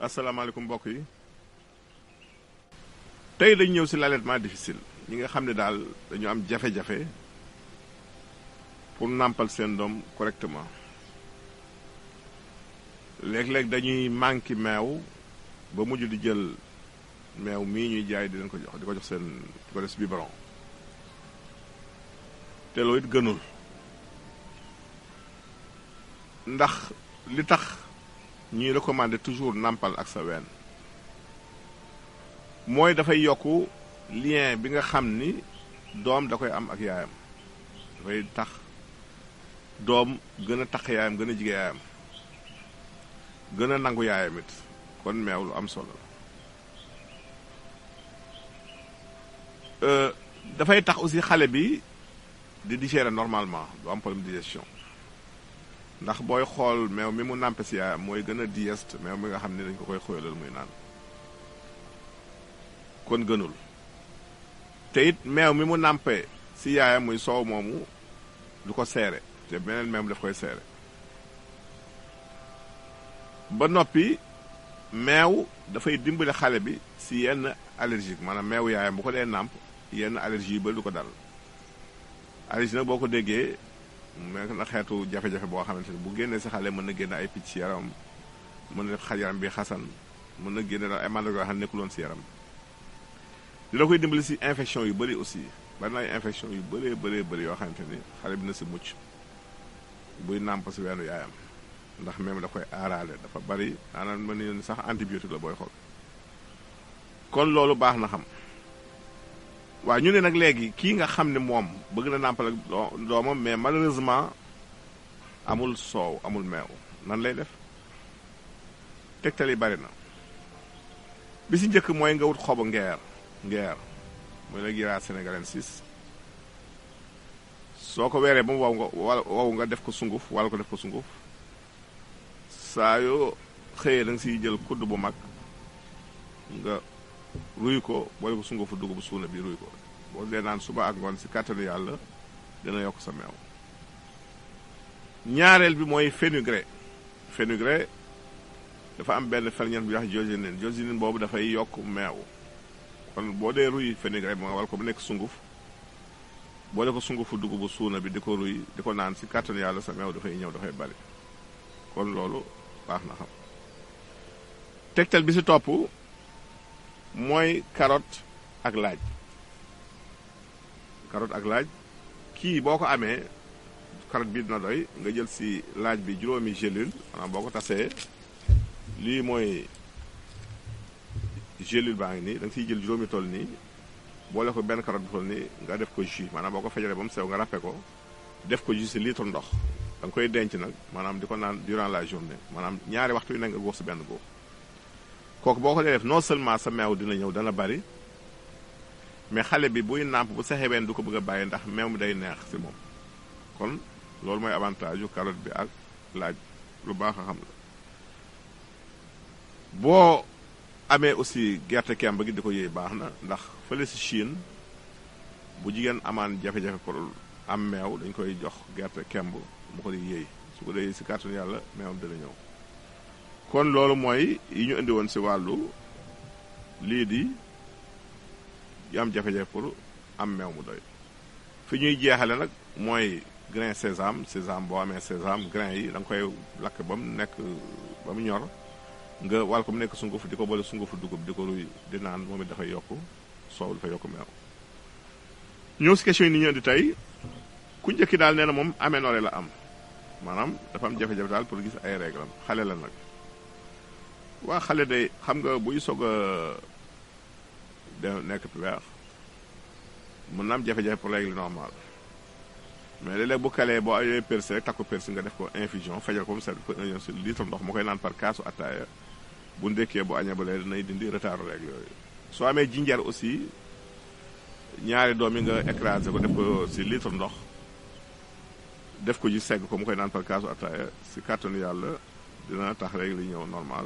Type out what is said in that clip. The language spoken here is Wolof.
asalaamaaleykum mbokk yi tey dañu ñëw ci l'allaitement difficile ñi nga xam ne daal dañu am jafe-jafe pour nàmpal seen doom correctement léeg-léeg dañuy manqué meew ba mujj di jël meew mii ñuy jaay di leen ko jox di ko jox seen di ko def ci biberon te loolu it gënul ndax li tax ñuy recommander toujours nàmpal ak sa ween mooy dafay yokku lien bi nga xam ni doom da koy am ak yaayam dafay tax doom gën a tax yaayam gën a jige yaayam gën a nangu yaayam it kon meew lu am solo la dafay tax aussi xale bi di digérer normalement du am problème de digestion ndax booy xool meew mi mu nàmpe si yaayam mooy gën a digeste meew mi nga xam ne dañ ko koy xoyalal muy naan kon gënul te it meew mi mu nàmpe si yaayam muy soow moomu du ko seere te beneen meew daf koy seere ba noppi meew dafay dimbali xale bi si yenn allergique maanaam meew yaayam bu ko dee nàmp yenn allergie yu bari du ko dal allergie nag boo ko déggee nekk na xeetu jafe-jafe boo xamante ni bu génnee si xale mën na génne ay picc si yaram mën na def xaj yaram bi xasan mën na génne daal ay mandarga yoo xam ne nekkuloon si yaram dina koy dimbali si infection yu bëri aussi bari na ay infection yu bëri yoo xamante ni xale bi na si mucc buy nàmp si weenu yaayam ndax même da koy aaraale dafa bari maanaam mën nañu sax antibiotique la booy xool kon loolu baax na xam waaw ñu ne nag léegi kii nga xam ne moom bëgg na nàmpal ak doomam mais malheureusement amul soow amul meew nan lay def tegtal yi bari na bi si njëkk mooy nga wut xobu ngeer mooy la Guéra sénégalensis soo ko weeree ba mu wow nga def ko sunguf wala ko def ko sunguf saa yoo xëyee da nga siy jël kudd bu mag nga ruy ko boole ko sungufu dugub suuna bi ruy ko boo dee naan suba ak ngoon si kàttanu yàlla dina yokk sa meew ñaareel bi mooy fenugrec dafa am benn ferñeent bu wax josénine boobu dafay yokk meew kon boo dee ruy fenugrec moo wala ko bu nekk sunguf boole ko sungufu dugubu suuna bi di ko ruy di ko naan si kàttanu yàlla sa meew dafay ñëw dafay bari kon loolu baax na xam tegtal bi si topp mooy carotte ak laaj kii boo ko amee carotte bi dina doy nga jël si laaj bi juróomi gélule maanaam boo ko tasee lii mooy gélule baa ngi nii da nga siy jël juróomi toll nii boole ko benn carotte bu toll nii nga def ko jus maanaam boo ko fejalee ba mu sew nga ràppe ko def ko jus si litre ndox da nga koy denc nag maanaam di ko naan durant la journée maanaam ñaari waxtu yu nekk nga góox si benn góox kooku boo ko dee def non seulement sa meew dina ñëw dana bari mais xale bi buy nàmp bu saxee ween du ko bëgg a bàyyi ndax meew mi day neex si moom kon loolu mooy avantage yu carotte bi ak laaj lu baax a xam la boo amee aussi gerte kemb gi di ko yëy baax na ndax fële si Chine bu jigéen amaan jafe-jafe pour am meew dañ koy jox gerte kemb mu ko di yëy su ko dee si kàttanu yàlla meewam dina ñëw kon loolu mooy yi ñu indi woon si wàllu lii di am jafe-jafe pour am meew mu doy fi ñuy jeexale nag mooy grain sésame boo amee sésame grain yi da nga koy lakk ba mu nekk ba mu ñor nga wal ko mu nekk sunguf di ko boole sungufu dugub di ko ruy di naan moom it dafay yokk soow dafay yokk meew ñëw si question yi ni ñu indi tey ku njëkki daal nee na moom aménorrhée la am maanaam dafa am jafe-jafe daal pour gis ay règle am xale la nag waa xale day xam nga buy soog a nekk puber mën na am jafe-jafe pour règle normal mais léeg-léeg bu kalee boo ayee persi rek takku persi nga def ko infusion fajal ko mu set ko si litre ndox mu koy naan par kaasu attaaya bu ndekkee bu añee ba léegi dinay dindi retard règle yooyu soo amee jinjar aussi ñaari doom yi nga écrasé ko def ko si litre ndox def ko ji segg ko mu koy naan par kaasu attaaya si kàttanu yàlla dina tax règle yi ñëw normalement